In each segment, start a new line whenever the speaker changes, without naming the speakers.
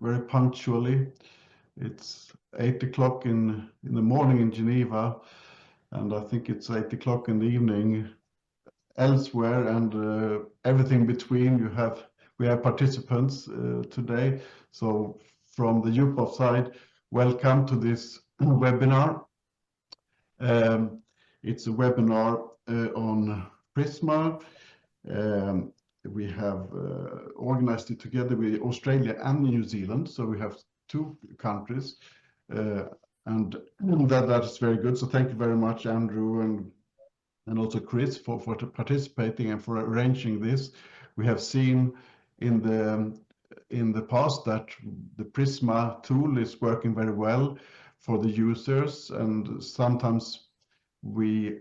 very punctually. It's 8 o'clock in the morning in Geneva, and I think it's 8 o'clock in the evening elsewhere, and everything between. We have participants today. So from the UPOV side, welcome to this webinar. It's a webinar on Prisma. We have organized it together with Australia and New Zealand, so we have two countries, and that is very good. So thank you very much, Andrew, and also Chris for participating and for arranging this. We have seen in the past that the Prisma tool is working very well for the users, and sometimes we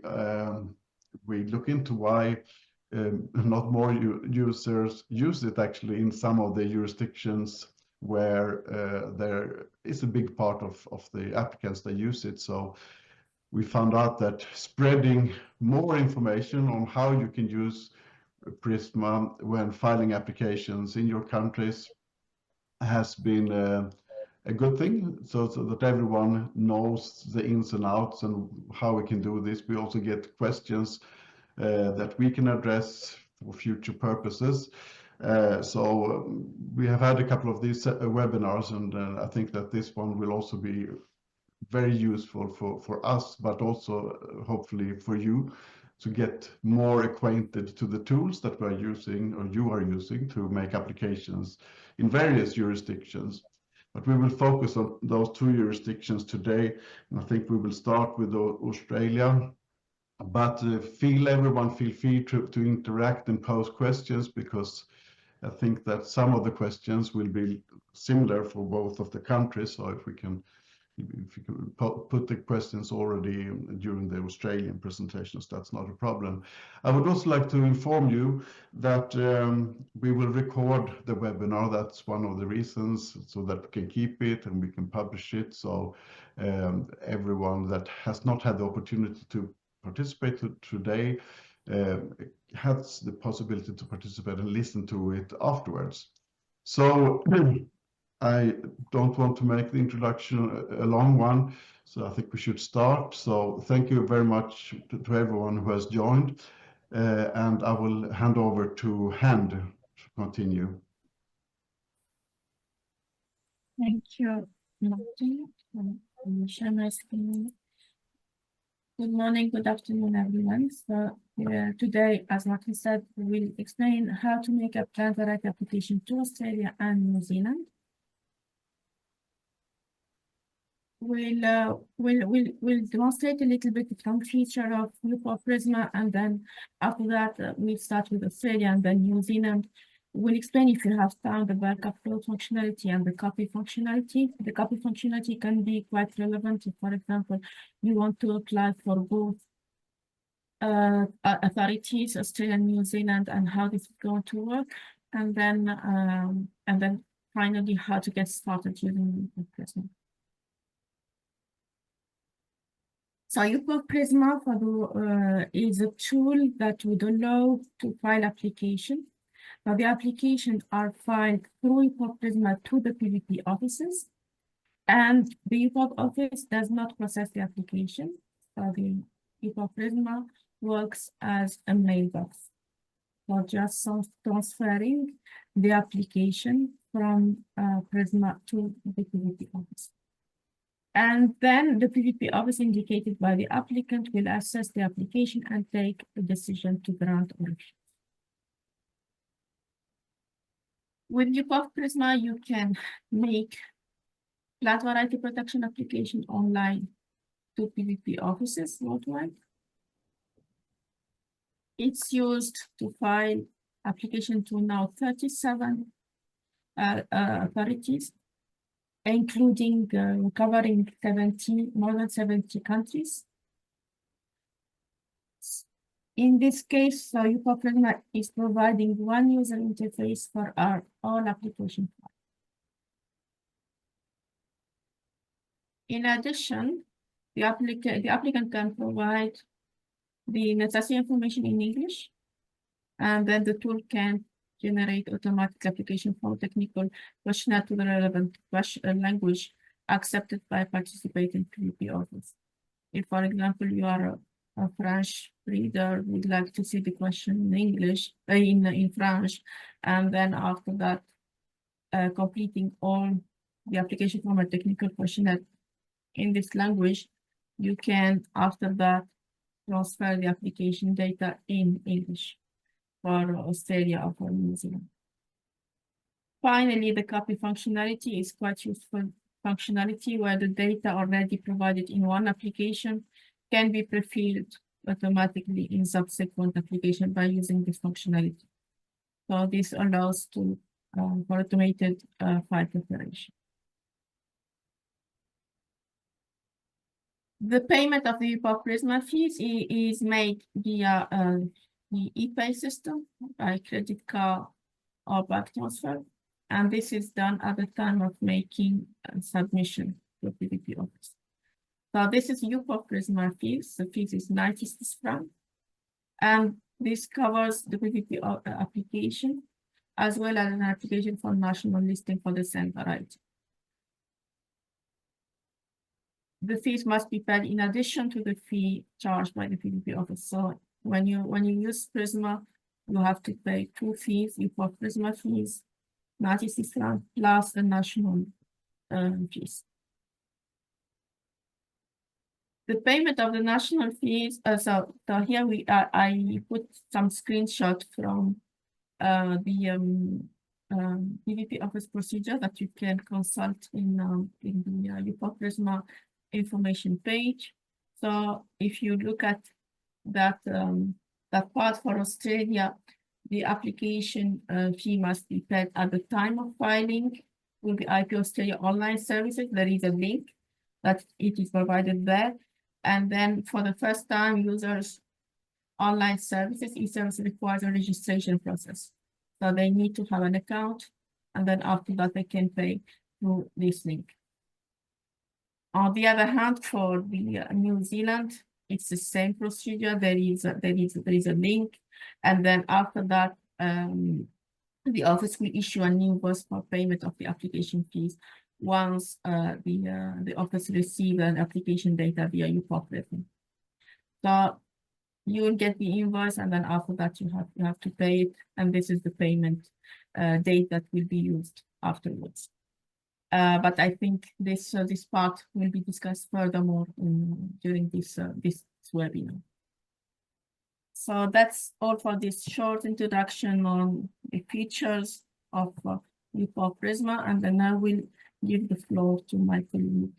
look into why not more users use it actually in some of the jurisdictions where there is a big part of the applicants that use it. So we found out that spreading more information on how you can use Prisma when filing applications in your countries has been a good thing, so that everyone knows the ins and outs and how we can do this. We also get questions that we can address for future purposes. So we have had a couple of these webinars, and I think that this one will also be very useful for us, but also hopefully for you to get more acquainted to the tools that we're using or you are using to make applications in various jurisdictions. But we will focus on those two jurisdictions today, and I think we will start with Australia. But everyone feel free to interact and pose questions, because I think that some of the questions will be similar for both of the countries. So if you can put the questions already during the Australian presentations, that's not a problem. I would also like to inform you that we will record the webinar. That's one of the reasons, so that we can keep it and we can publish it. So everyone that has not had the opportunity to participate today has the possibility to participate and listen to it afterwards. So I don't want to make the introduction a long one, so I think we should start. So thank you very much to everyone who has joined, and I will hand over to Hand to continue.
Thank you, Martin. Share my screen. Good morning, good afternoon, everyone. So today, as Martin said, we will explain how to make a plant variety application to Australia and New Zealand. We'll demonstrate a little bit the front feature of UPOV Prisma, and then after that, we'll start with Australia and then New Zealand. We'll explain, if you have time, the bulk upload functionality and the copy functionality. The copy functionality can be quite relevant if, for example, you want to apply for both authorities, Australia and New Zealand, and how this is going to work, and then finally how to get started using UPOV Prisma. So UPOV Prisma is a tool that would allow to file application. Now the applications are filed through UPOV Prisma to the PVP offices, and the UPOV office does not process the application. So the UPOV Prisma works as a mailbox, so just transferring the application from Prisma to the PVP office. And then the PVP office indicated by the applicant will assess the application and take a decision to grant or refuse. With UPOV Prisma, you can make plant variety protection application online to PVP offices worldwide. It's used to file application to now 37 authorities, including covering more than 70 countries. In this case, UPOV Prisma is providing one user interface for all application files. In addition, the applicant can provide the necessary information in English, and then the tool can generate automatic application for technical questionnaire to the relevant language accepted by participating PVP office. If, for example, you are a French reader, would like to see the question in English, in French, and then after that, completing all the application form or technical questionnaire in this language, you can, after that, transfer the application data in English for Australia or for New Zealand. Finally, the copy functionality is quite useful functionality where the data already provided in one application can be prefilled automatically in subsequent application by using this functionality. So this allows to for automated file preparation. The payment of the UPOV Prisma fees is made via the ePay system by credit card or bank transfer. And this is done at the time of making a submission to the PVP office. So this is UPOV Prisma fees. The fees is 90 francs. And this covers the PVP application as well as an application for national listing for the same variety. The fees must be paid in addition to the fee charged by the PVP office. So when you use Prisma, you have to pay 2 fees, UPOV Prisma fees, 96 francs plus the national fees. The payment of the national fees, so here I put some screenshot from the PVP office procedure that you can consult in the UPOV Prisma information page. So if you look at that that part for Australia, the application fee must be paid at the time of filing with the IP Australia online services. There is a link that it is provided there. And then for the first time users online services, e-service requires a registration process. So they need to have an account, and then after that they can pay through this link. On the other hand, for the New Zealand, it's the same procedure. There is a link, and then after that, the office will issue an invoice for payment of the application fees once the office receives an application data via UPOV Prisma. So you will get the invoice, and then after that you have to pay it, and this is the payment date that will be used afterwards. But I think this part will be discussed furthermore during this webinar. So that's all for this short introduction on the features of UPOV Prisma, and then I will give the floor to my colleague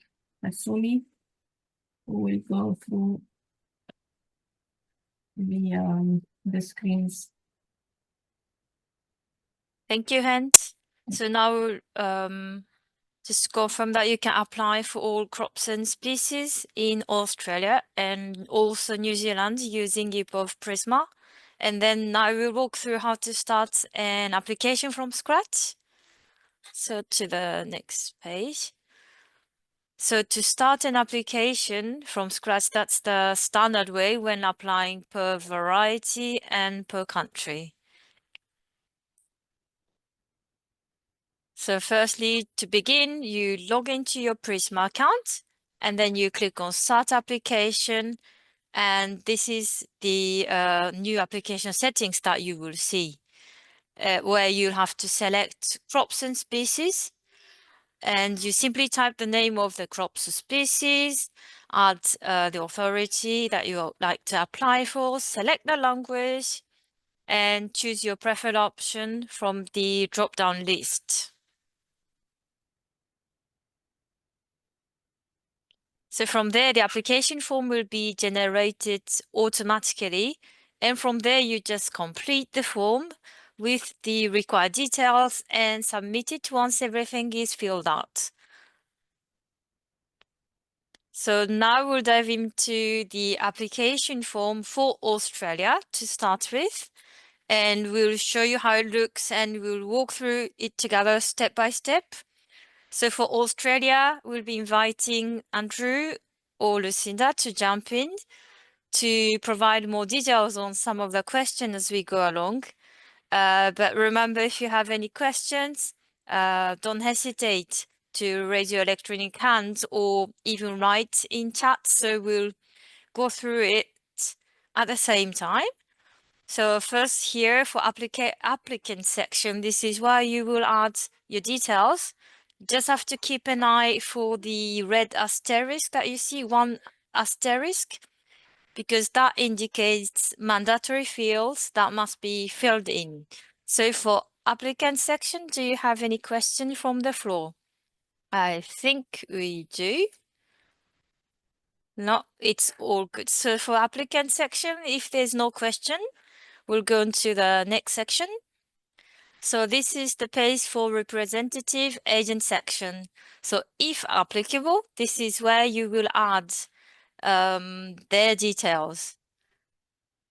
Asumi, who will go through the screens.
Thank you, Hans. So now just confirm that you can apply for all crops and species in Australia and also New Zealand using UPOV Prisma. And then I will walk through how to start an application from scratch. So to the next page. So to start an application from scratch, that's the standard way when applying per variety and per country. So firstly, to begin, you log into your Prisma account and then you click on Start Application. And this is the new application settings that you will see, where you have to select crops and species. And you simply type the name of the crops or species, add the authority that you would like to apply for, select the language, and choose your preferred option from the drop-down list. So from there, the application form will be generated automatically. And from there, you just complete the form with the required details and submit it once everything is filled out. So now we'll dive into the application form for Australia to start with. And we'll show you how it looks and we'll walk through it together step by step. So for Australia, we'll be inviting Andrew or Lucinda to jump in to provide more details on some of the questions as we go along. But remember, if you have any questions, don't hesitate to raise your electronic hand or even write in chat. So we'll go through it at the same time. So first here for applicant section, this is where you will add your details. Just have to keep an eye for the red asterisk that you see, one asterisk, because that indicates mandatory fields that must be filled in. So for applicant section, do you have any question from the floor? I think we do. No, it's all good. So for applicant section, if there's no question, we'll go into the next section. So this is the page for representative agent section. So if applicable, this is where you will add their details.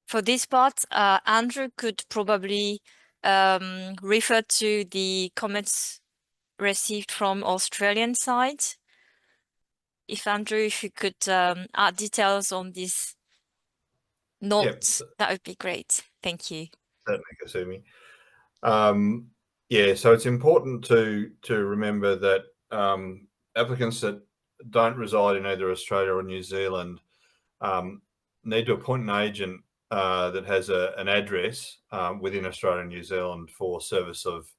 For this part, Andrew could probably refer to the comments received from Australian side. If Andrew, if you could add details on this note, that would be great. Thank you.
Certainly, Kasumi. Yeah, so it's important to remember that applicants that don't reside in either Australia or New Zealand need to appoint an agent that has an address within Australia and New Zealand for service of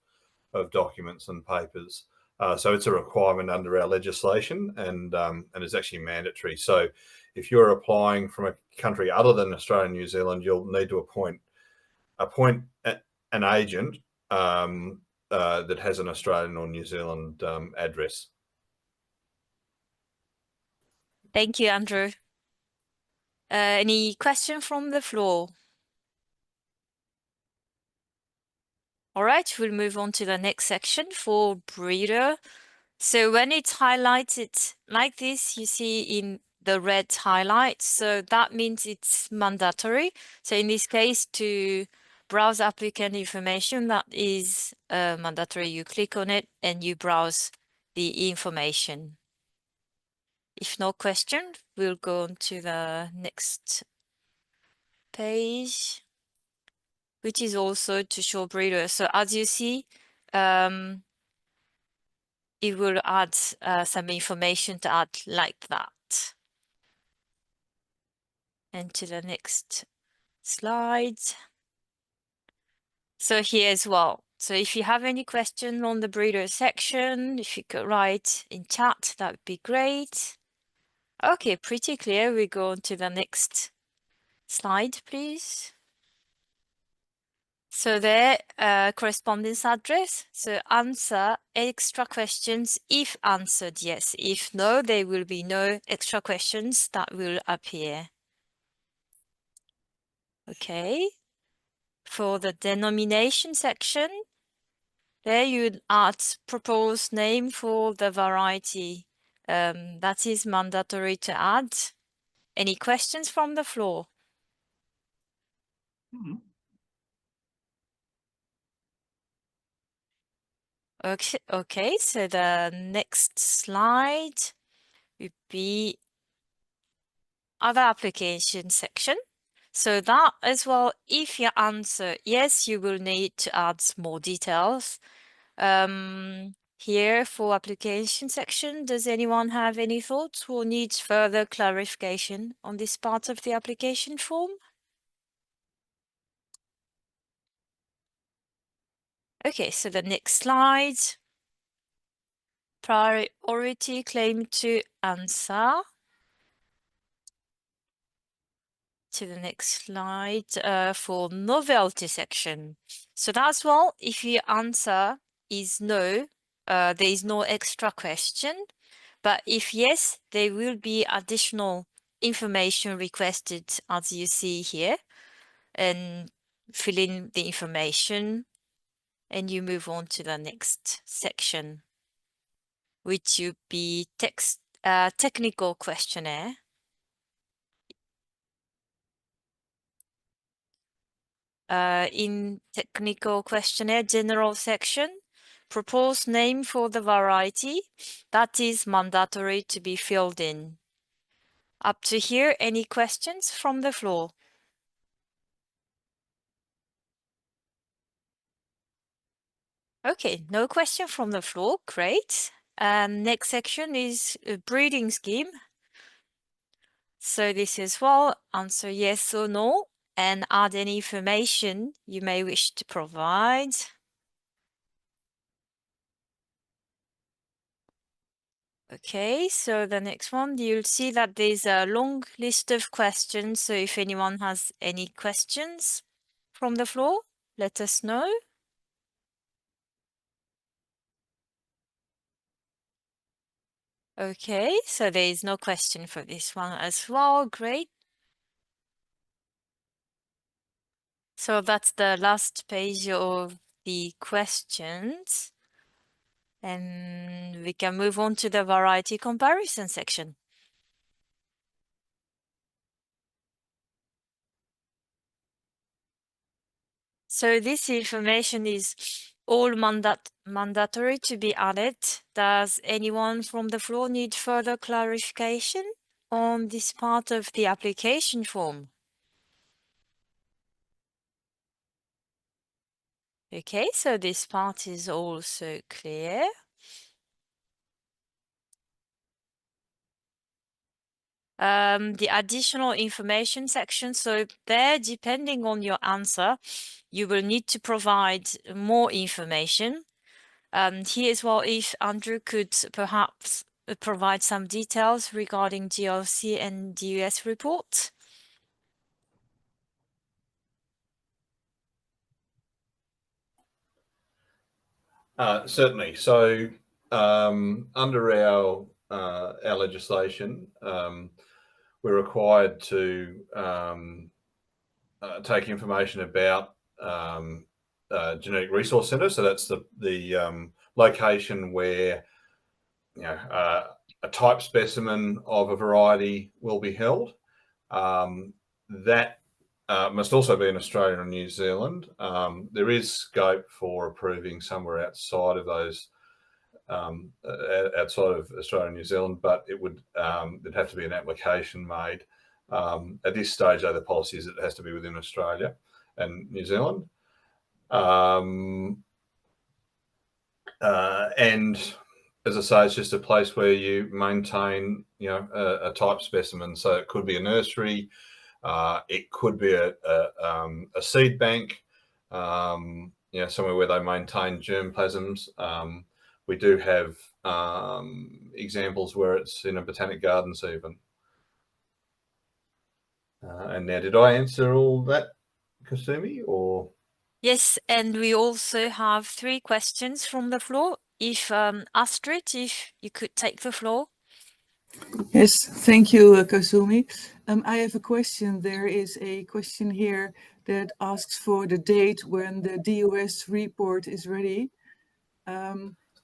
documents and papers. So it's a requirement under our legislation and is actually mandatory. So if you're applying from a country other than Australia and New Zealand, you'll need to appoint an agent that has an Australian or New Zealand address.
Thank you, Andrew. Any question from the floor? All right, we'll move on to the next section for breeder. So when it's highlighted like this, you see in the red highlight. So that means it's mandatory. So in this case, to browse applicant information, that is mandatory. You click on it and you browse the information. If no question, we'll go on to the next page, which is also to show breeder. So as you see, it will add some information to add like that. And to the next slide. So here as well. So if you have any question on the breeder section, if you could write in chat, that would be great. Okay, pretty clear. We go on to the next slide, please. So there, correspondence address. So answer extra questions if answered yes. If no, there will be no extra questions that will appear. Okay. For the denomination section, there you add proposed name for the variety. That is mandatory to add. Any questions from the floor? Okay, so the next slide would be other application section. So that as well, if you answer yes, you will need to add more details. Here for application section, does anyone have any thoughts or needs further clarification on this part of the application form? Okay, so the next slide. Priority claim to answer. To the next slide for novelty section. So that's well, if your answer is no, there is no extra question. But if yes, there will be additional information requested as you see here. And fill in the information and you move on to the next section, which would be technical questionnaire. In technical questionnaire general section, propose name for the variety that is mandatory to be filled in. Up to here, any questions from the floor? Okay, no question from the floor. Great. Next section is a breeding scheme. So this as well, answer yes or no and add any information you may wish to provide. Okay, so the next one, you'll see that there's a long list of questions. So if anyone has any questions from the floor, let us know. Okay, so there is no question for this one as well. Great. So that's the last page of the questions. And we can move on to the variety comparison section. So this information is all mandatory to be added. Does anyone from the floor need further clarification on this part of the application form? Okay, so this part is also clear. The additional information section. So there, depending on your answer, you will need to provide more information. Here as well, if Andrew could perhaps provide some details regarding GRC and DUS report.
Certainly. So under our legislation, we're required to take information about genetic resource centre. So that's the location where a type specimen of a variety will be held. That must also be in Australia and New Zealand. There is scope for approving somewhere outside of those, outside of Australia and New Zealand, but it would there'd have to be an application made. At this stage, though, the policy is it has to be within Australia and New Zealand. And as I say, it's just a place where you maintain, a type specimen. So it could be a nursery, it could be a seed bank, somewhere where they maintain germplasms. We do have examples where it's in a botanic gardens even. And now, did I answer all that, Kasumi, or?
Yes, and we also have 3 questions from the floor. If Astrid, if you could take the floor.
Yes, thank you, Kasumi. I have a question. There is a question here that asks for the date when the DOS report is ready.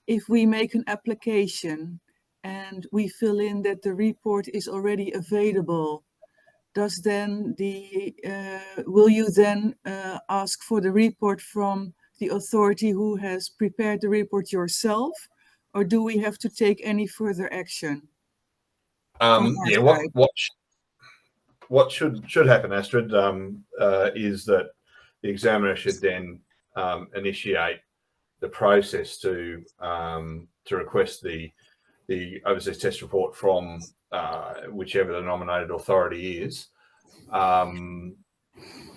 If we make an application and we fill in that the report is already available, does then will you then ask for the report from the authority who has prepared the report yourself, or do we have to take any further action?
Yeah, what should happen, Astrid, is that the examiner should then initiate the process to request the overseas test report from whichever the nominated authority is.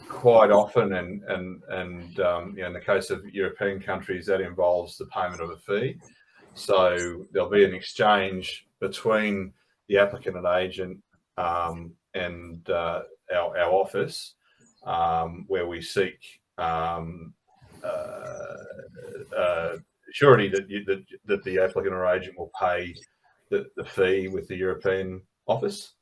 Quite often, and in the case of European countries, that involves the payment of a fee. So there'll be an exchange between the applicant and agent and our office, where we seek surety that the applicant or agent will pay the fee with the European office.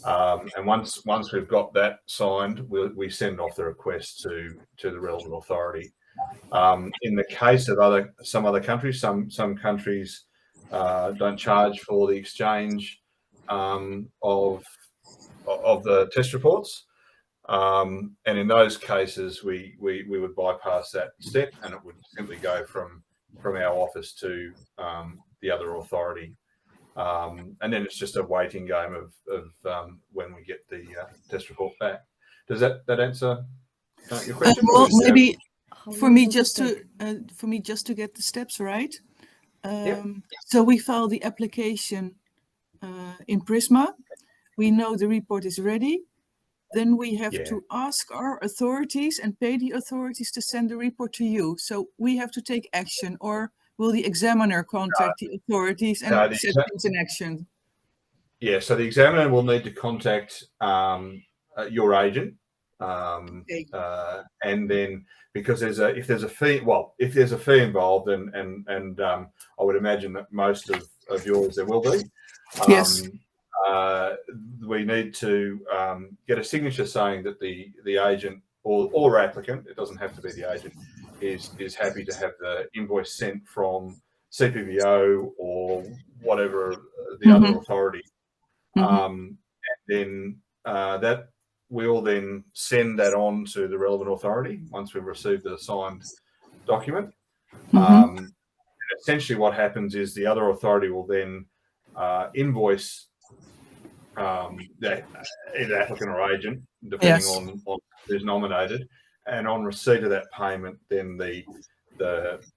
And once we've got that signed, we send off the request to the relevant authority. In the case of some other countries, some countries don't charge for the exchange of the test reports, and in those cases, we would bypass that step, and it would simply go from our office to the other authority. And then it's just a waiting game of when we get the test report back. Does that answer your question?
Well, for me just to get the steps right. So we file the application in Prisma. We know the report is ready. Then we have to ask our authorities and pay the authorities to send the report to you. So we have to take action, or will the examiner contact the authorities and set things in action?
Yeah, so the examiner will need to contact your agent, and then because if there's a fee involved, and I would imagine that most of yours there will be.
Yes.
We need to get a signature saying that the agent or applicant, it doesn't have to be the agent, is happy to have the invoice sent from CPBO or whatever the other authority. And then that we'll then send that on to the relevant authority once we've received the signed document. Essentially what happens is the other authority will then invoice either applicant or agent, depending on who's nominated. And on receipt of that payment, then the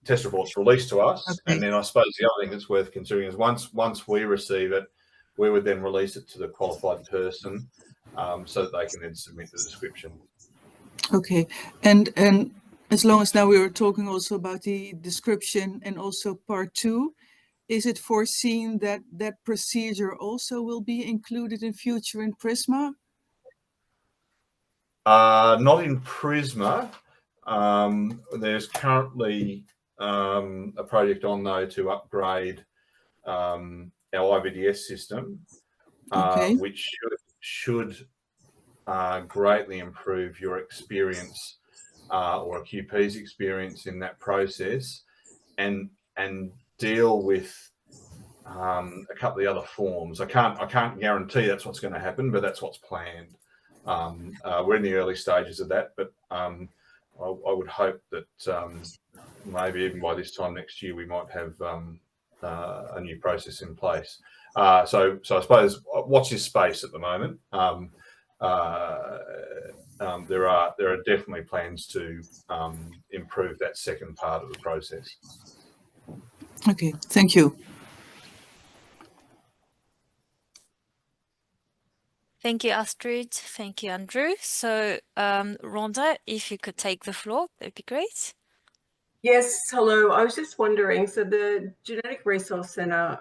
test report's released to us. And then I suppose the other thing that's worth considering is once we receive it, we would then release it to the qualified person so that they can then submit the description.
Okay, and as long as now we were talking also about the description and also part 2, is it foreseen that that procedure also will be included in future in Prisma?
Not in Prisma. There's currently a project on though to upgrade our IVDS system, which should greatly improve your experience or a QP's experience in that process, and deal with a couple of the other forms. I can't guarantee that's what's going to happen, but that's what's planned. We're in the early stages of that, but I would hope that maybe even by this time next year we might have a new process in place. So I suppose watch this space at the moment. There are definitely plans to improve that second part of the process.
Okay, thank you.
Thank you, Astrid. Thank you, Andrew. So, Rhonda, if you could take the floor, that'd be great.
Yes, hello. I was just wondering, so the Genetic Resource Centre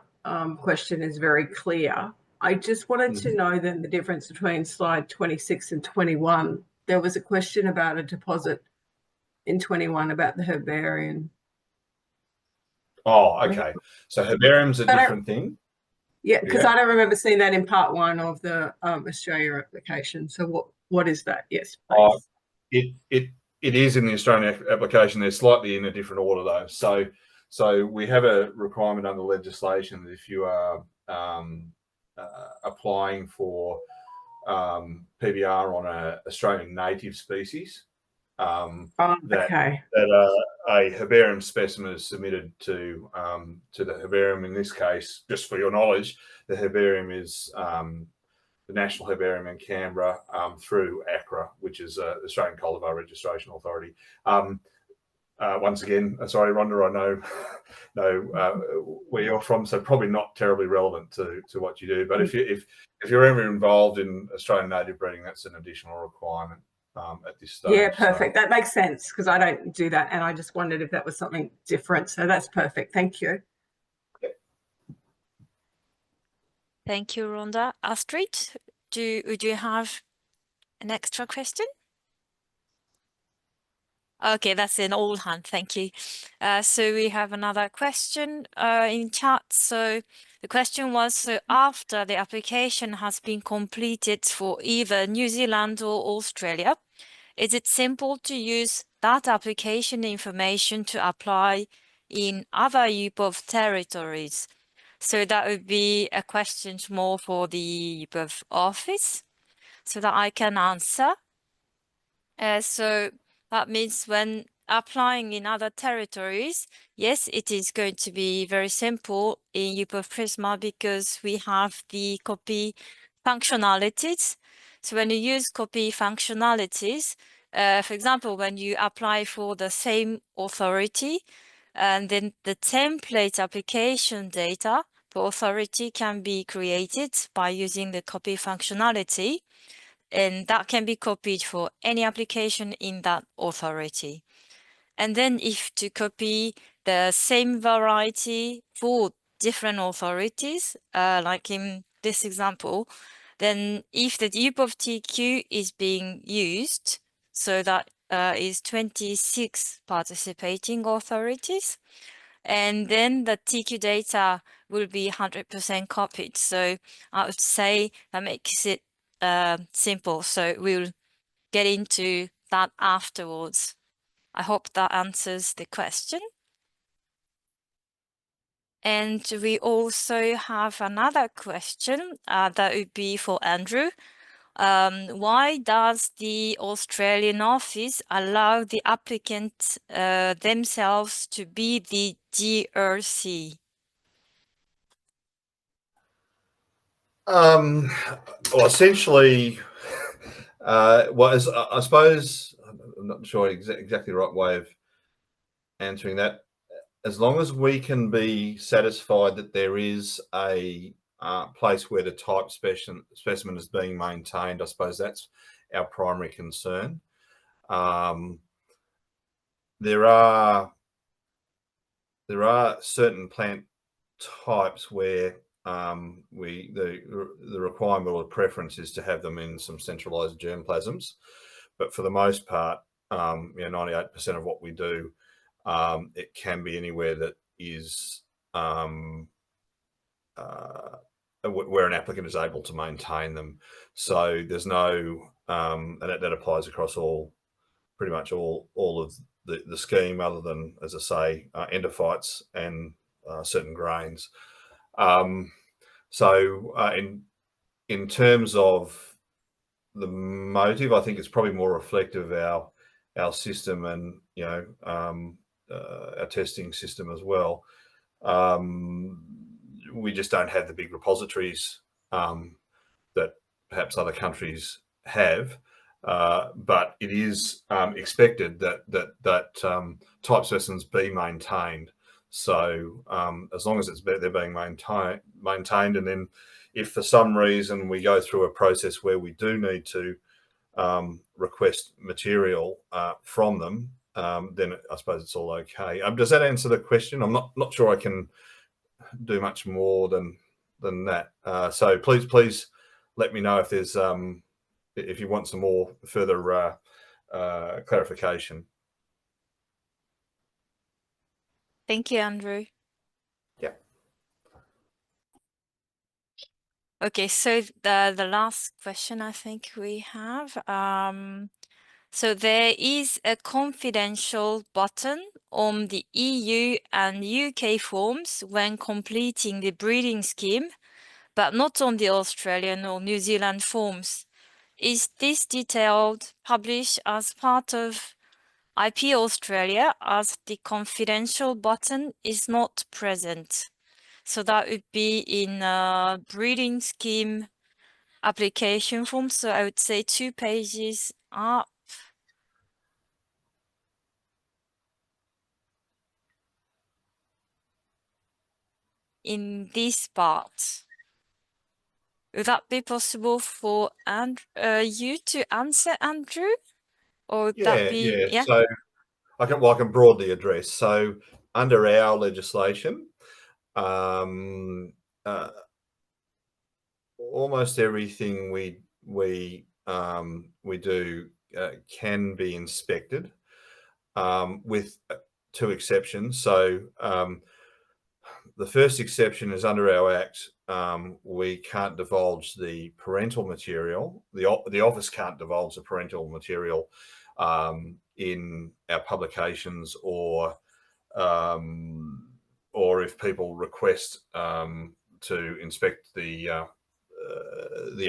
question is very clear. I just wanted to know then the difference between slide 26 and 21. There was a question about a deposit in 21 about the herbarium.
Oh, okay. So herbarium's a different thing.
Yeah, because I don't remember seeing that in part 1 of the Australia application. So what is that? Yes, please.
It is in the Australian application. They're slightly in a different order though. So we have a requirement under legislation that if you are applying for PBR on an Australian native species, that a herbarium specimen is submitted to the herbarium. In this case, just for your knowledge, the herbarium is the National Herbarium in Canberra through ACRA, which is the Australian Cultivar Registration Authority. Once again, sorry, Rhonda, I know where you're from, so probably not terribly relevant to what you do. But if you're ever involved in Australian native breeding, that's an additional requirement at this stage.
Yeah, perfect. So that makes sense because I don't do that, and I just wondered if that was something different. So that's perfect. Thank you.
Thank you, Rhonda. Astrid, would you have an extra question? Okay, that's an all hand. Thank you. So we have another question in chat. So the question was, so after the application has been completed for either New Zealand or Australia, is it simple to use that application information to apply in other UPOV territories? So that would be a question more for the UPOV office so that I can answer. So that means when applying in other territories, yes, it is going to be very simple in UPOV Prisma because we have the copy functionalities. So when you use copy functionalities, for example, when you apply for the same authority, and then the template application data for authority can be created by using the copy functionality, and that can be copied for any application in that authority. And then if to copy the same variety for different authorities, like in this example, then if the UPOV TQ is being used, so that is 26 participating authorities, and then the TQ data will be 100% copied. So I would say that makes it simple. So we'll get into that afterwards. I hope that answers the question. And we also have another question that would be for Andrew. Why does the Australian office allow the applicant themselves to be the GRC?
Well, essentially, I suppose, I'm not sure exactly the right way of answering that. As long as we can be satisfied that there is a place where the type specimen is being maintained, I suppose that's our primary concern. There are certain plant types where the requirement or the preference is to have them in some centralized germplasms, but for the most part, 98% of what we do, it can be anywhere that is where an applicant is able to maintain them. So there's no, and that applies across pretty much all of the scheme, other than, as I say, endophytes and certain grains. In terms of the motive, I think it's probably more reflective of our system and our testing system as well. We just don't have the big repositories that perhaps other countries have, but it is expected that type specimens be maintained. So as long as they're being maintained, and then if for some reason we go through a process where we do need to request material from them, then I suppose it's all okay. Does that answer the question? I'm not sure I can do much more than that. So please let me know if there's if you want some more further clarification.
Thank you, Andrew.
Yeah.
Okay, so the last question I think we have. So there is a confidential button on the EU and UK forms when completing the breeding scheme, but not on the Australian or New Zealand forms. Is this detailed published as part of IP Australia, as the confidential button is not present? So that would be in breeding scheme application form. So I would say 2 pages up. In this part. Would that be possible for you to answer, Andrew? Or would that be, yeah?
So I can broadly address. So under our legislation, almost everything we do can be inspected, with 2 exceptions. So the first exception is under our Act, we can't divulge the parental material. The office can't divulge the parental material in our publications, or if people request to inspect the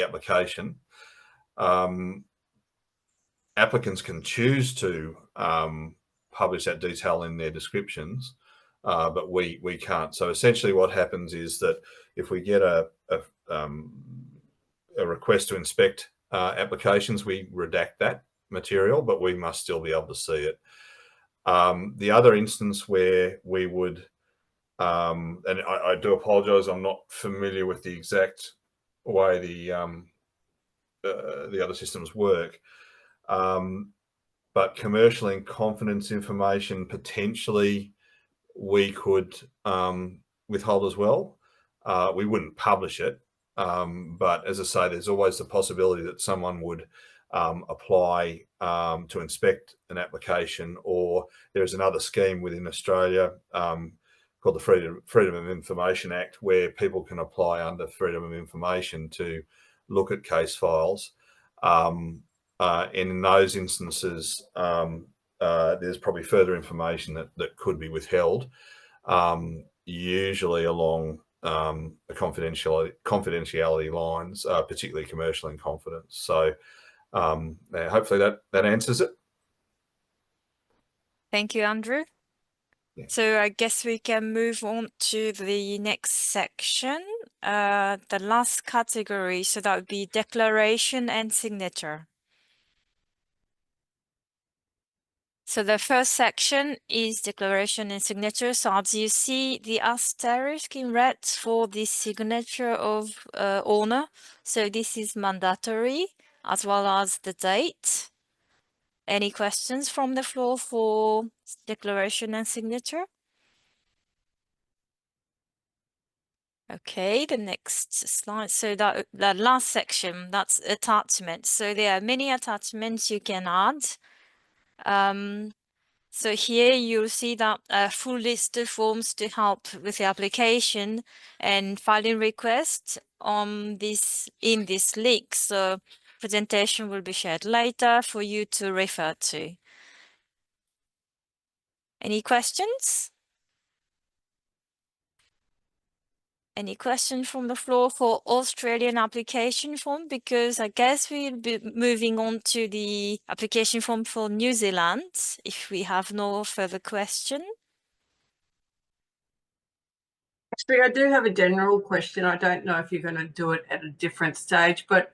application. Applicants can choose to publish that detail in their descriptions, but we can't. So essentially what happens is that if we get a request to inspect applications, we redact that material, but we must still be able to see it. The other instance where we would, and I do apologise, I'm not familiar with the exact way the other systems work, but commercial in confidence information potentially we could withhold as well. We wouldn't publish it, but as I say, there's always the possibility that someone would apply to inspect an application, or there's another scheme within Australia called the Freedom of Information Act, where people can apply under Freedom of Information to look at case files. And in those instances, there's probably further information that could be withheld, usually along confidentiality lines, particularly commercial in confidence. So hopefully that answers it.
Thank you, Andrew.
Yeah.
So I guess we can move on to the next section, the last category. So that would be declaration and signature. So the first section is declaration and signature. So as you see, the asterisk in red for the signature of owner. So this is mandatory, as well as the date. Any questions from the floor for declaration and signature? Okay, the next slide. So that last section, that's attachments. So there are many attachments you can add. So here you'll see that a full list of forms to help with the application and filing request in this link. So presentation will be shared later for you to refer to. Any questions? Any questions from the floor for Australian application form? Because I guess we'll be moving on to the application form for New Zealand if we have no further question.
Actually, I do have a general question. I don't know if you're going to do it at a different stage, but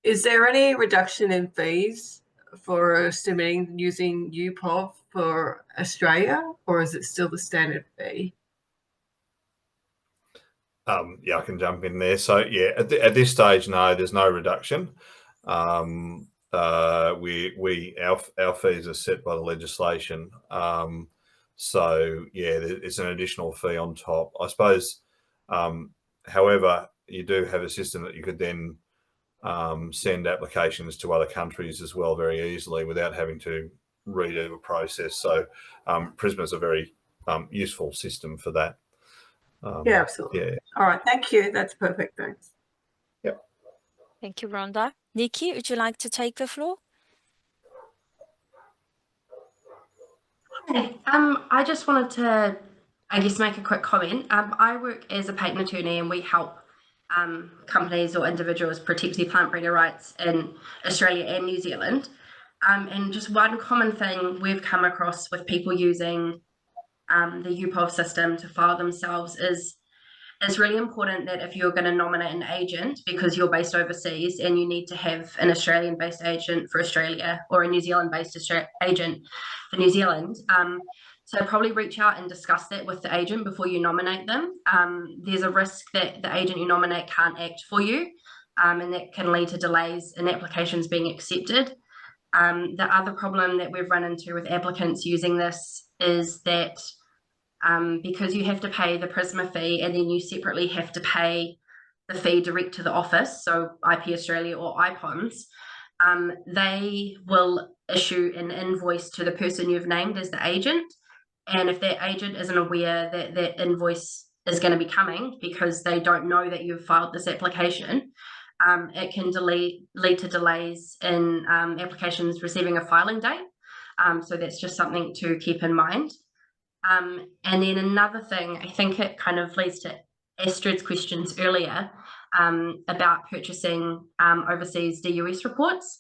is there any reduction in fees for submitting using UPOV for Australia, or is it still the standard fee?
Yeah, I can jump in there. So yeah, at this stage, no, there's no reduction. Our fees are set by the legislation. So yeah, it's an additional fee on top, I suppose. However, you do have a system that you could then send applications to other countries as well very easily without having to redo a process. So Prisma is a very useful system for that.
Yeah, absolutely.
Yeah.
All right, thank you. That's perfect. Thanks.
Yep.
Thank you, Rhonda. Nikki, would you like to take the floor?
Hi, I just wanted to, I guess, make a quick comment. I work as a patent attorney and we help companies or individuals protect their plant breeder rights in Australia and New Zealand. And just one common thing we've come across with people using the UPOV system to file themselves is it's really important that if you're going to nominate an agent because you're based overseas and you need to have an Australian-based agent for Australia or a New Zealand-based agent for New Zealand, so probably reach out and discuss that with the agent before you nominate them. There's a risk that the agent you nominate can't act for you, and that can lead to delays in applications being accepted. The other problem that we've run into with applicants using this is that because you have to pay the Prisma fee and then you separately have to pay the fee direct to the office, so IP Australia or IPONS, they will issue an invoice to the person you've named as the agent. And if that agent isn't aware that that invoice is going to be coming because they don't know that you've filed this application, it can lead to delays in applications receiving a filing date. So that's just something to keep in mind. And then another thing, I think it kind of leads to Astrid's questions earlier about purchasing overseas DUS reports.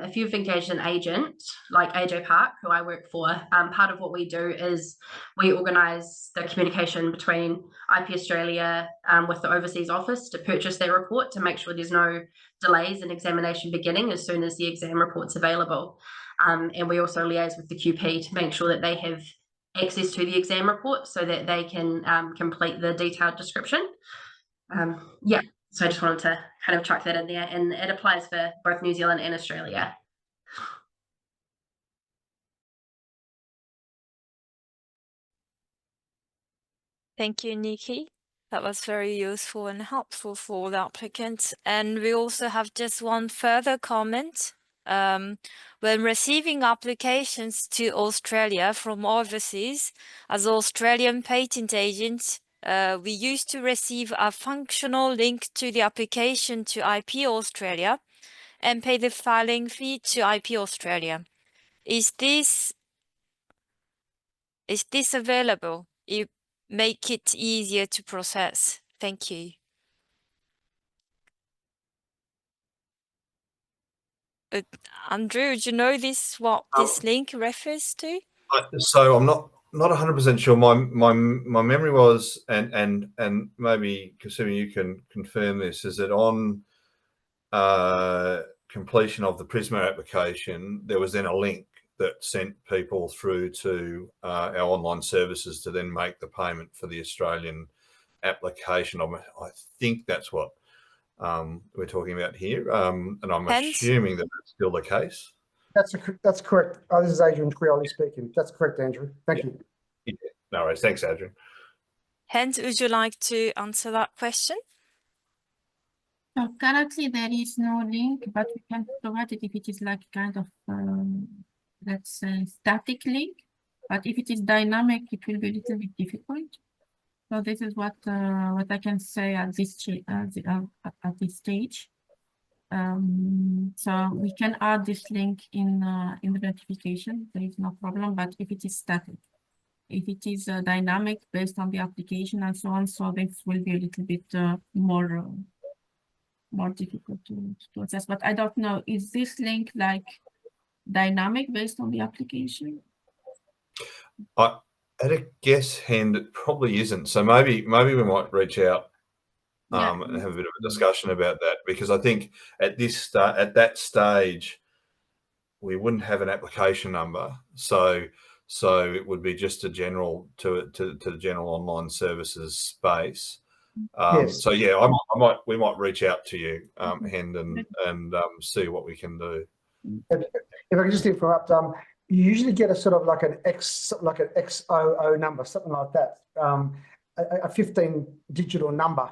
if you've engaged an agent like AJ Park, who I work for, part of what we do is we organise the communication between IP Australia with the overseas office to purchase their report to make sure there's no delays in examination beginning as soon as the exam report's available. And we also liaise with the QP to make sure that they have access to the exam report so that they can complete the detailed description. Yeah, so I just wanted to kind of chuck that in there, and it applies for both New Zealand and Australia.
Thank you, Nikki. That was very useful and helpful for all the applicants. And we also have just one further comment. When receiving applications to Australia from overseas, as Australian patent agents, we used to receive a functional link to the application to IP Australia and pay the filing fee to IP Australia. Is this available? You make it easier to process. Thank you. Andrew, do you know what this link refers to?
So I'm not 100% sure. My memory was, and maybe Kasumi, you can confirm this, is that on completion of the Prisma application, there was then a link that sent people through to our online services to then make the payment for the Australian application. I think that's what we're talking about here, and I'm assuming that that's still the case.
That's correct. This is Adrian Crioli speaking. That's correct, Andrew. Thank you.
Yeah. No worries. Thanks, Adrian.
Hans, would you like to answer that question?
So currently there is no link, but we can provide it if it is like kind of, let's say, static link. But if it is dynamic, it will be a little bit difficult. So this is what I can say at this stage. So we can add this link in the notification. There is no problem. But if it is static, if it is dynamic based on the application and so on, so this will be a little bit more difficult to access. But I don't know, is this link like dynamic based on the application?
At a guess hand, it probably isn't. So maybe we might reach out and have a bit of a discussion about that, because I think at that stage we wouldn't have an application number. So it would be just a general to the general online services space.
Yes.
So yeah, we might reach out to you, Hen, and see what we can do.
If I could just interrupt, you usually get a sort of like an XOO number, something like that, a 15 digital number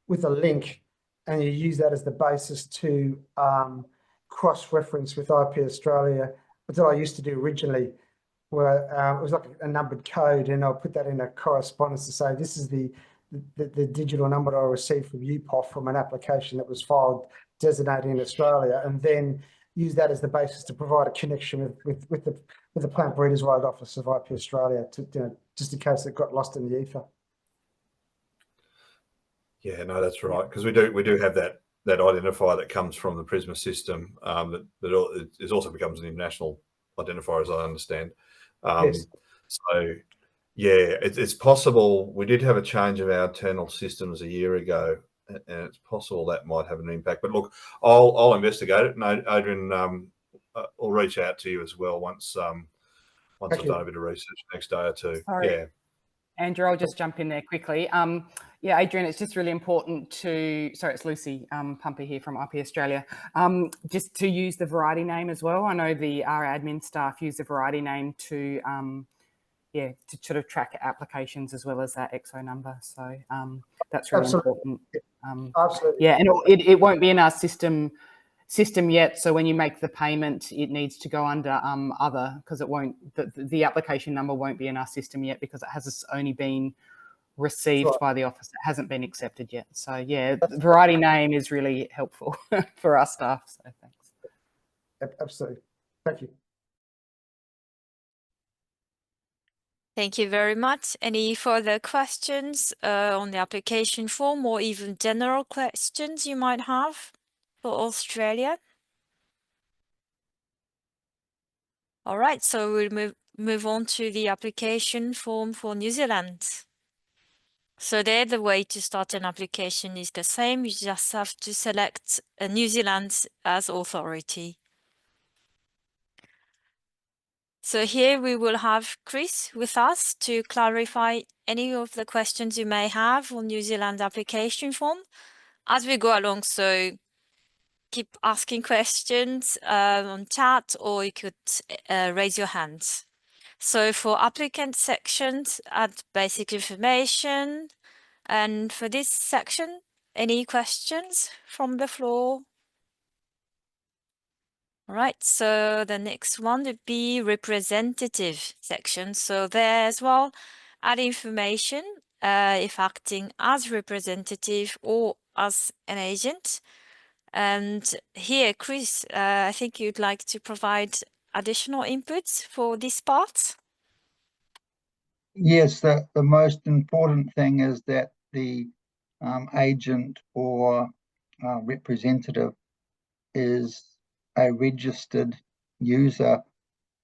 with a link, and you use that as the basis to cross-reference with IP Australia. That's what I used to do originally, where it was like a numbered code, and I'll put that in a correspondence to say this is the digital number I received from UPOV from an application that was filed designating in Australia, and then use that as the basis to provide a connection with the Plant Breeders' Right Office of IP Australia, to just in case it got lost in the ether.
Yeah, no, that's right, because we do have that identifier that comes from the Prisma system, that it also becomes an international identifier, as I understand.
Yes.
So yeah, it's possible. We did have a change of our internal systems a year ago, and it's possible that might have an impact. But look, I'll investigate it, and Adrian, I'll reach out to you as well once I've done a bit of research next day or two.
Sorry.
Yeah.
Andrew, I'll just jump in there quickly. Yeah, Adrian, it's just really important to, sorry, it's Lucy Pumper here from IP Australia, just to use the variety name as well. I know our admin staff use the variety name to sort of track applications as well as that XO number. So that's really important.
Absolutely.
Yeah, and it won't be in our system yet. So when you make the payment, it needs to go under other, because it won't, the application number won't be in our system yet, because it has only been received by the office. It hasn't been accepted yet. So yeah, the variety name is really helpful for our staff. So thanks.
Absolutely. Thank you.
Thank you very much. Any further questions on the application form, or even general questions you might have for Australia? All right, so we'll move on to the application form for New Zealand. So there, the way to start an application is the same. You just have to select New Zealand as authority. So here we will have Chris with us to clarify any of the questions you may have on New Zealand application form as we go along. So keep asking questions on chat, or you could raise your hands. So for applicant sections, add basic information. And for this section, any questions from the floor? All right, so the next one would be representative section. So there as well, add information if acting as representative or as an agent. And here, Chris, I think you'd like to provide additional inputs for this part.
Yes, the most important thing is that the agent or representative is a registered user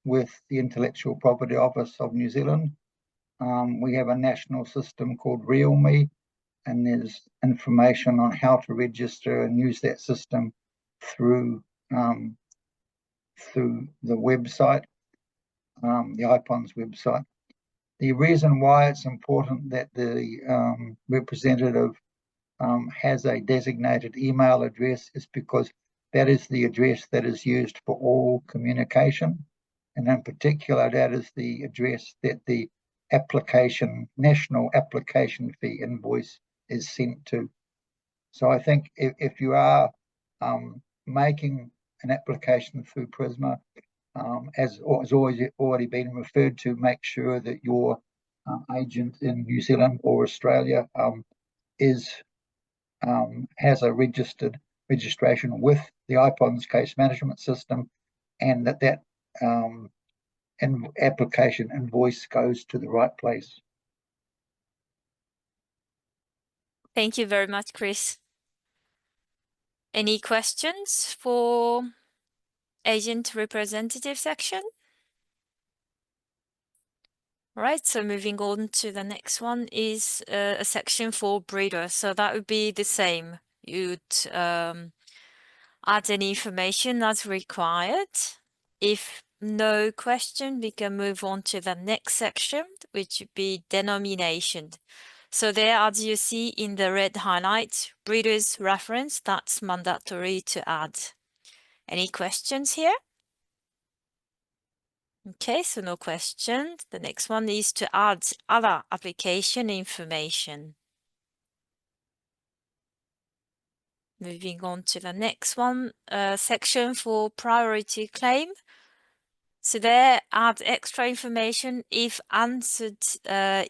with the Intellectual Property Office of New Zealand. We have a national system called RealMe, and there's information on how to register and use that system through the website, the IPON's website. The reason why it's important that the representative has a designated email address is because that is the address that is used for all communication. And in particular, that is the address that the national application fee invoice is sent to. So I think if you are making an application through Prisma, as has already been referred to, make sure that your agent in New Zealand or Australia has a registration with the IPON's case management system, and that application invoice goes to the right place.
Thank you very much, Chris. Any questions for agent representative section? All right, so moving on to the next one is a section for breeder. So that would be the same. You'd add any information as required. If no question, we can move on to the next section, which would be denomination. So there, as you see in the red highlight, breeder's reference, that's mandatory to add. Any questions here? Okay, so no questions. The next one is to add other application information. Moving on to the next one, section for priority claim. So there, add extra information if answered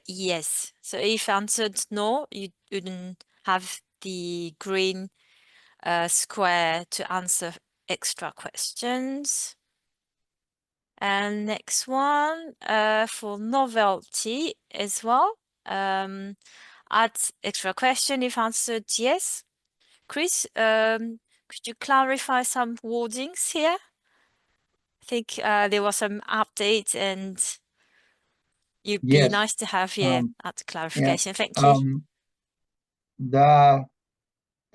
yes. So if answered no, you wouldn't have the green square to answer extra questions. And next one for novelty as well. Add extra question if answered yes. Chris, could you clarify some wordings here? I think there was some update, and it'd be nice to have here at clarification. Yeah. Thank you.
The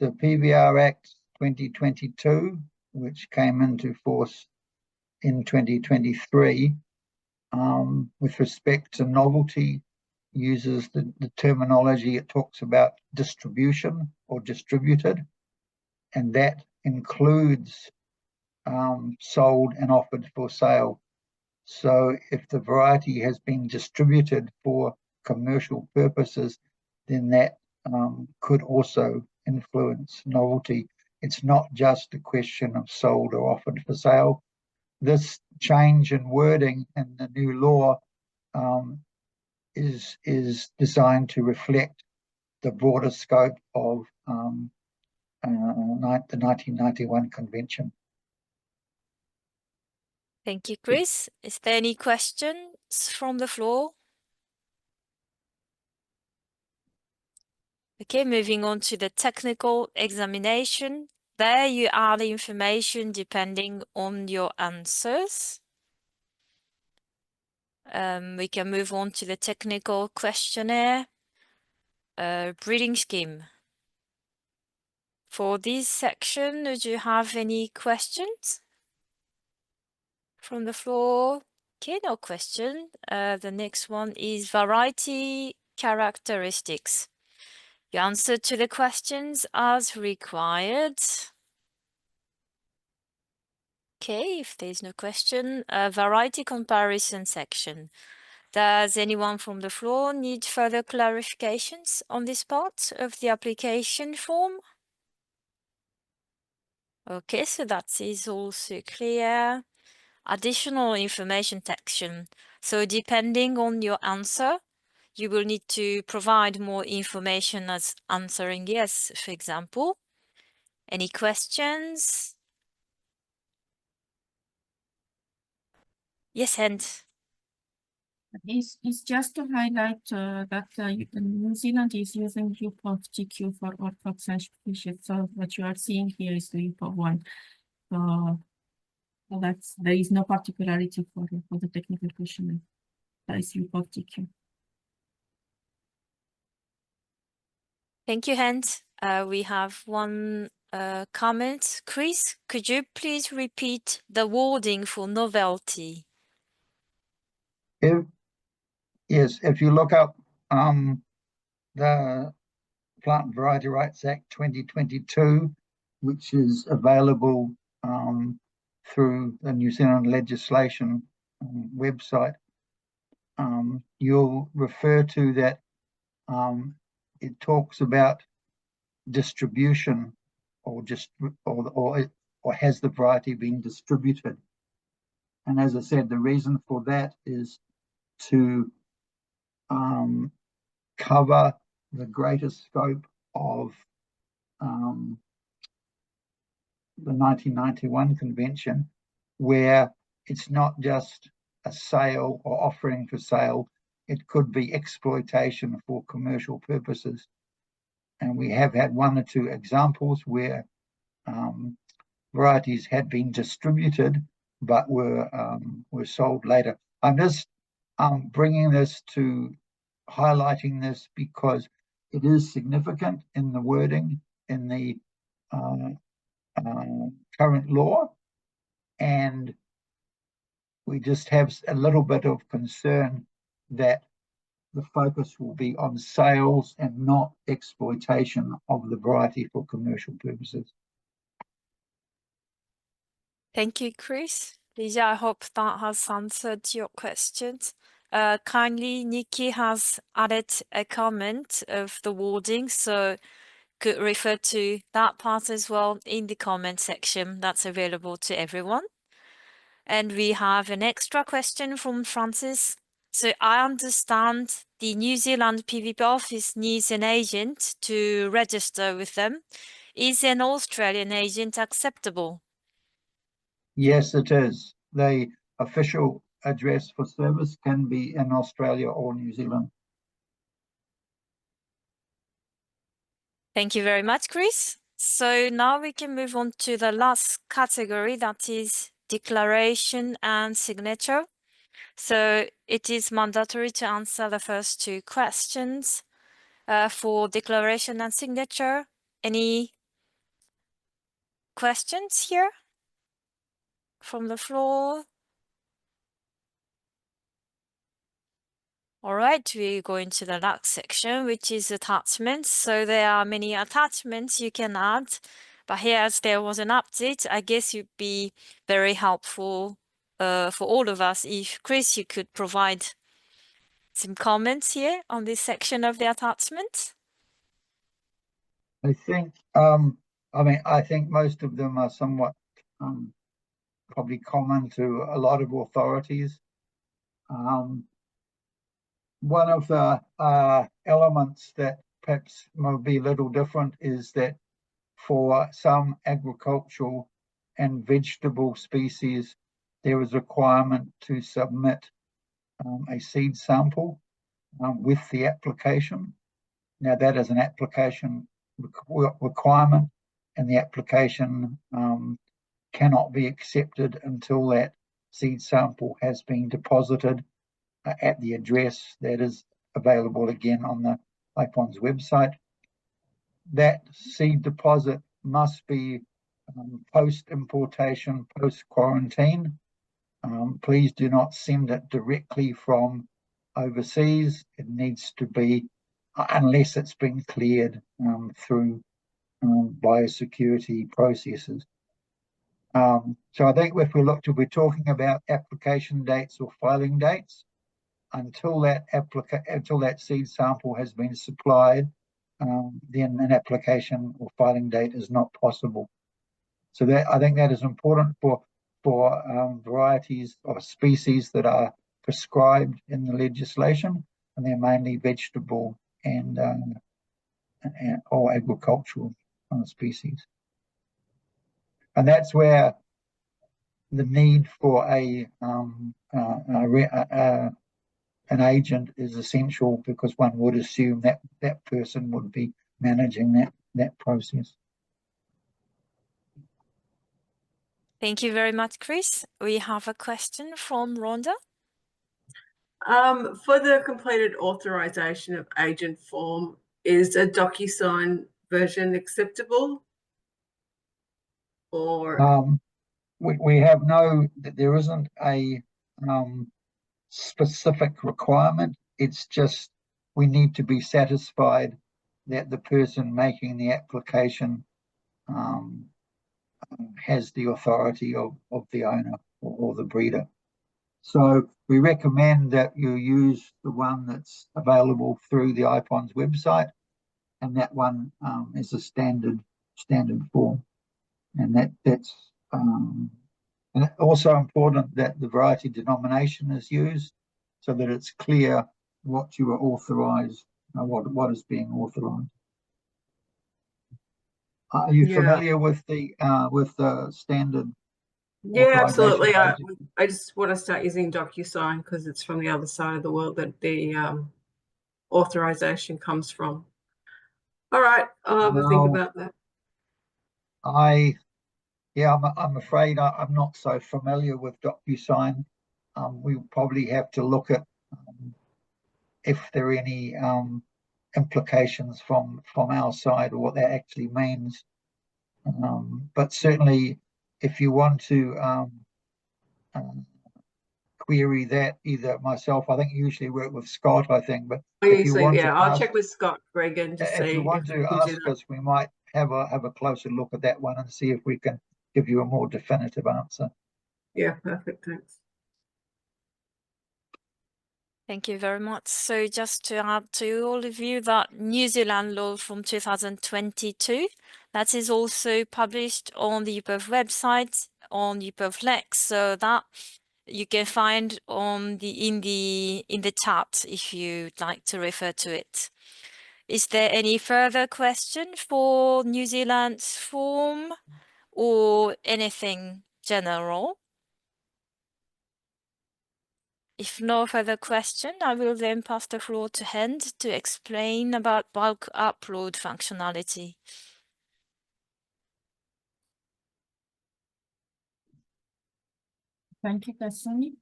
PBR Act 2022, which came into force in 2023, with respect to novelty, uses the terminology, it talks about distribution or distributed, and that includes sold and offered for sale. So if the variety has been distributed for commercial purposes, then that could also influence novelty. It's not just a question of sold or offered for sale. This change in wording in the new law is designed to reflect the broader scope of the 1991 Convention.
Thank you, Chris. Is there any questions from the floor? Okay, moving on to the technical examination. There you add information depending on your answers. We can move on to the technical questionnaire. Breeding scheme. For this section, do you have any questions from the floor? Okay, no question. The next one is variety characteristics. You answer to the questions as required. Okay, if there's no question, variety comparison section. Does anyone from the floor need further clarifications on this part of the application form? Okay, so that is also clear. Additional information section. So depending on your answer, you will need to provide more information as answering yes, for example. Any questions? Yes, hand.
It's just to highlight that New Zealand is using UPOV TQ for orthodox species. So what you are seeing here is the UPOV 1. So there is no particularity for the technical questionnaire. That is UPOV TQ.
Thank you, Hans. We have one comment. Chris, could you please repeat the wording for novelty?
If you look up the Plant and Variety Rights Act 2022, which is available through the New Zealand legislation website, you'll refer to that. It talks about distribution, or has the variety been distributed? And as I said, the reason for that is to cover the greater scope of the 1991 convention, where it's not just a sale or offering for sale, it could be exploitation for commercial purposes. And we have had one or two examples where varieties had been distributed but were sold later. I'm just bringing this to highlighting this because it is significant in the wording in the current law, and we just have a little bit of concern that the focus will be on sales and not exploitation of the variety for commercial purposes.
Thank you, Chris. Lisa, I hope that has answered your questions. Kindly, Nikki has added a comment of the wording, so could refer to that part as well in the comment section that's available to everyone. And we have an extra question from Francis. So I understand the New Zealand PVP office needs an agent to register with them. Is an Australian agent acceptable?
Yes, it is. The official address for service can be in Australia or New Zealand.
Thank you very much, Chris. So now we can move on to the last category, that is declaration and signature. So it is mandatory to answer the first two questions for declaration and signature. Any questions here from the floor? All right, we go into the next section, which is attachments. So there are many attachments you can add, but here as there was an update, I guess it'd be very helpful for all of us if, Chris, you could provide some comments here on this section of the attachments.
I think, I think most of them are somewhat probably common to a lot of authorities. One of the elements that perhaps might be a little different is that for some agricultural and vegetable species, there is a requirement to submit a seed sample with the application. Now that is an application requirement, and the application cannot be accepted until that seed sample has been deposited at the address that is available again on the IPON's website. That seed deposit must be post-importation, post-quarantine. Please do not send it directly from overseas. It needs to be, unless it's been cleared through biosecurity processes. So I think if we're talking about application dates or filing dates, until that seed sample has been supplied, then an application or filing date is not possible. So I think that is important for varieties or species that are prescribed in the legislation, and they're mainly vegetable and or agricultural species. And that's where the need for an agent is essential, because one would assume that that person would be managing that process.
Thank you very much, Chris. We have a question from Rhonda.
For the completed authorization of agent form, is a DocuSign version acceptable? Or
we have there isn't a specific requirement. It's just we need to be satisfied that the person making the application has the authority of the owner or the breeder. So we recommend that you use the one that's available through the IPON's website, and that one is a standard form. And that's and also important that the variety denomination is used, so that it's clear what you are authorized, what is being authorized. Are you familiar with the standard?
Yeah, absolutely. I just want to start using DocuSign because it's from the other side of the world that the authorization comes from. All right, I'll have a think about that.
I'm afraid I'm not so familiar with DocuSign. We'll probably have to look at if there are any implications from our side or what that actually means. But certainly, if you want to query that, either myself, I think you usually work with Scott, I think, but if you want to
I'll check with Scott Gregan to see
if you want to ask us, we might have a closer look at that one and see if we can give you a more definitive answer.
Yeah, perfect. Thanks.
Thank you very much. So just to add to all of you that New Zealand law from 2022, that is also published on the UPOV website, on UPOV Lex, so that you can find on in the chat if you'd like to refer to it. Is there any further question for New Zealand's form or anything general? If no further question, I will then pass the floor to Hend to explain about bulk upload functionality.
Thank you, Kasumi.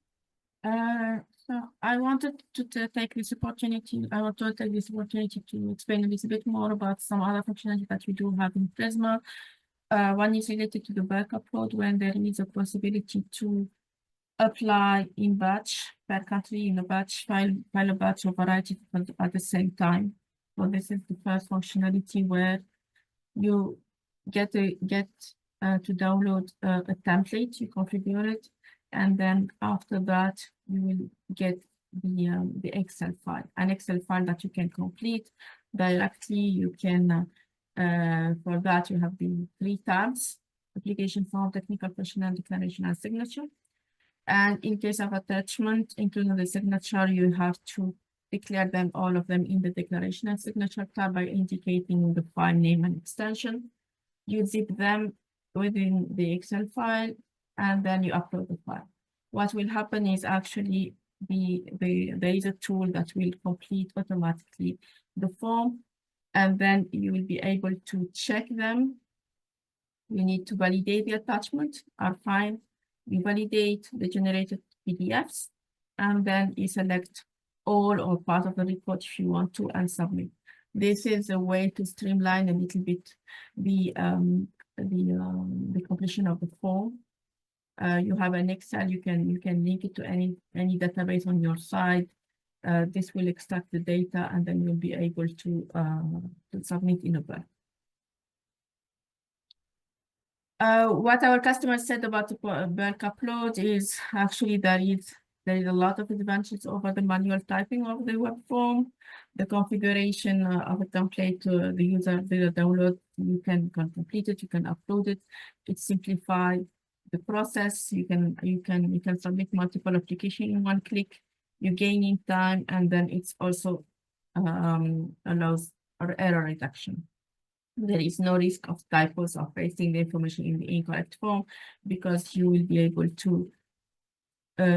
So I wanted to take this opportunity. I want to take this opportunity to explain a little bit more about some other functionality that we do have in Prisma. One is related to the bulk upload, when there is a possibility to apply in batch per country in a batch file a batch of variety at the same time. So this is the first functionality where you get to download a template, you configure it, and then after that you will get the Excel file, an Excel file that you can complete directly. You can for that you have the 3 tabs: application form, technical questionnaire, declaration, and signature. And in case of attachment, including the signature, you have to declare them, all of them, in the declaration and signature tab by indicating the file name and extension. You zip them within the Excel file, and then you upload the file. What will happen is actually there is a tool that will complete automatically the form, and then you will be able to check them. You need to validate the attachment are fine. You validate the generated PDFs, and then you select all or part of the report if you want to and submit. This is a way to streamline a little bit the completion of the form. You have an Excel, you can link it to any database on your side. This will extract the data and then you'll be able to submit in a bulk. What our customers said about the bulk upload is actually there is a lot of advantages over the manual typing of the web form. The configuration of a template, the user will download, you can complete it, you can upload it. It simplifies the process. You can submit multiple applications in one click. You gain in time, and then it's also allows error reduction. There is no risk of typos or pasting the information in the incorrect form because you will be able to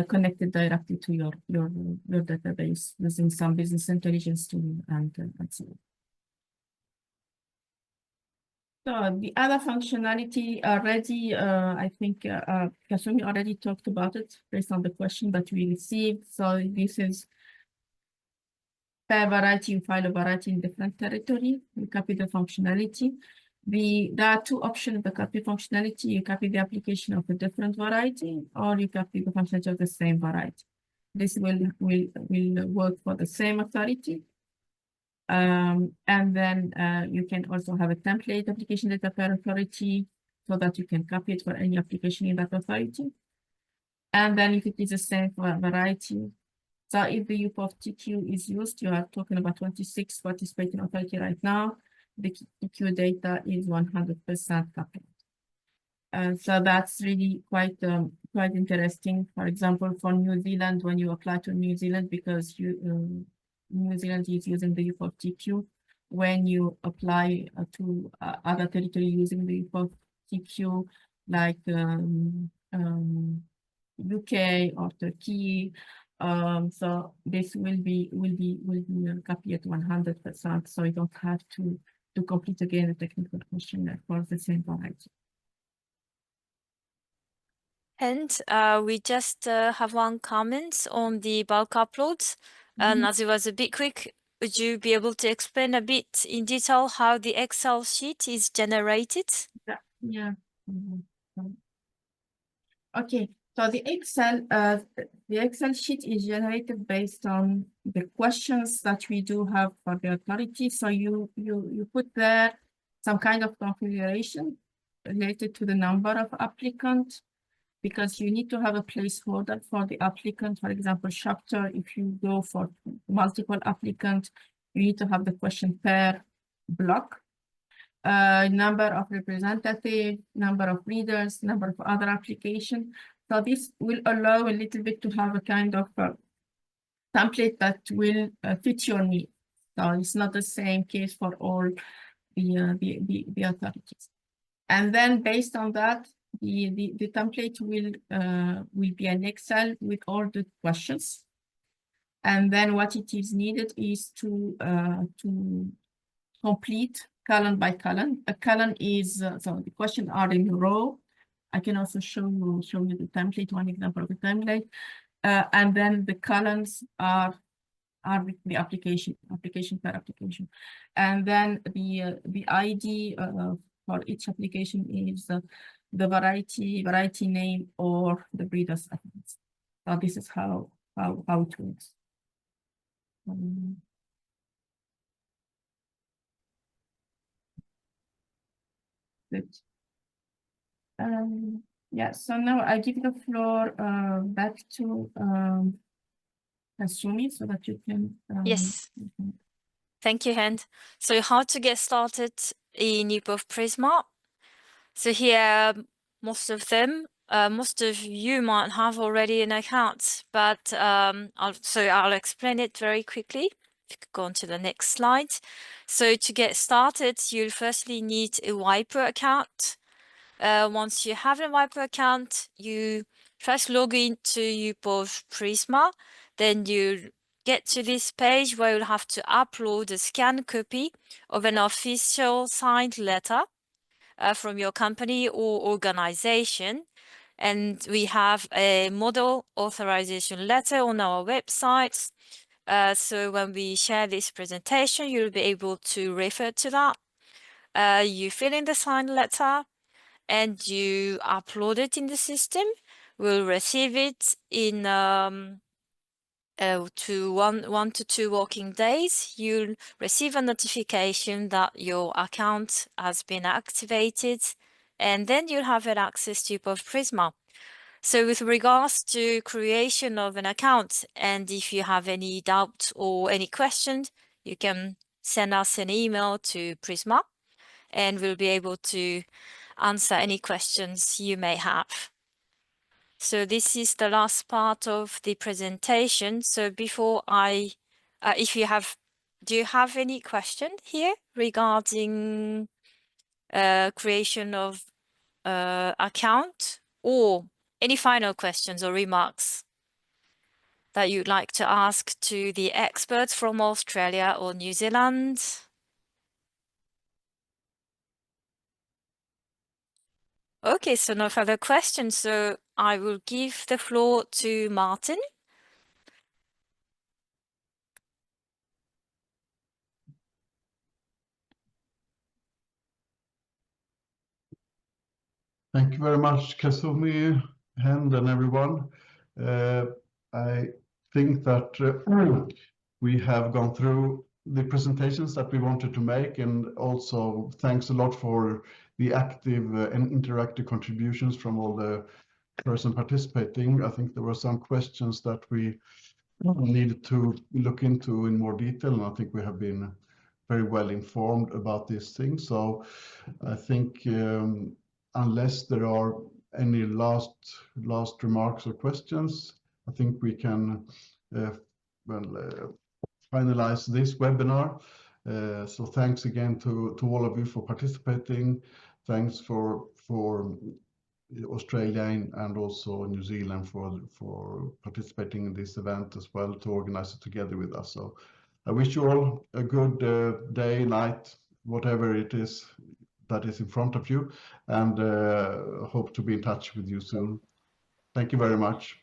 connect it directly to your database using some business intelligence tool and so on. So the other functionality already, I think Kasumi already talked about it based on the question that we received. So this is per variety, you file a variety in different territory, you copy the functionality. There are two options, the copy functionality, you copy the application of a different variety, or you copy the functionality of the same variety. This will work for the same authority. And then you can also have a template application data per authority so that you can copy it for any application in that authority. And then if it is the same for variety, so if the UPOV TQ is used, you are talking about 26 participating authority right now. The TQ data is 100% copied. So that's really quite interesting. For example, for New Zealand, when you apply to New Zealand, because New Zealand is using the UPOV TQ, when you apply to other territory using the UPOV TQ, like UK or Turkey. So this will be copied at 100%. So you don't have to complete again a technical questionnaire for the same variety.
And we just have one comment on the bulk uploads. And as it was a bit quick, would you be able to explain a bit in detail how the Excel sheet is generated?
Yeah. Okay. So the Excel sheet is generated based on the questions that we do have for the authority. So you put there some kind of configuration related to the number of applicants, because you need to have a placeholder for the applicant. For example, chapter, if you go for multiple applicants, you need to have the question per block. Number of representatives, number of readers, number of other applications. So this will allow a little bit to have a kind of template that will fit your needs. So it's not the same case for all the authorities. And then based on that, the template will be an Excel with all the questions. And then what it is needed is to complete column by column. A column is so the questions are in a row. I can also show you the template, one example of the template. And then the columns are the application per application. And then the ID for each application is the variety name or the breeder's reference. So this is how it works. Good. Yeah, so now I give the floor back to Kasumi so that you can.
Yes. Thank you, Hand. So how to get started in UPOV Prisma? So here, most of you might have already an account, but I'll explain it very quickly. If you could go on to the next slide. So to get started, you'll firstly need a Wiper account. Once you have a Wiper account, you first log into UPOV Prisma, then you get to this page where you'll have to upload a scanned copy of an official signed letter from your company or organization. And we have a model authorization letter on our website. So when we share this presentation, you'll be able to refer to that. You fill in the signed letter and you upload it in the system. We'll receive it in 1 to 2 working days. You'll receive a notification that your account has been activated, and then you'll have access to UPOV Prisma. So with regards to creation of an account, and if you have any doubt or any questions, you can send us an email to Prisma, and we'll be able to answer any questions you may have. So this is the last part of the presentation. So before if you have, do you have any question here regarding creation of account, or any final questions or remarks that you'd like to ask to the experts from Australia or New Zealand? Okay, so no further questions. So I will give the floor to Martin.
Thank you very much, Kasumi, Hend, and everyone. I think that we have gone through the presentations that we wanted to make, and also thanks a lot for the active and interactive contributions from all the persons participating. I think there were some questions that we needed to look into in more detail, and I think we have been very well informed about these things. So I think unless there are any last remarks or questions, I think we can finalize this webinar. So thanks again to all of you for participating. Thanks for Australia and also New Zealand for participating in this event as well, to organize it together with us. So I wish you all a good day, night, whatever it is that is in front of you, and hope to be in touch with you soon. Thank you very much.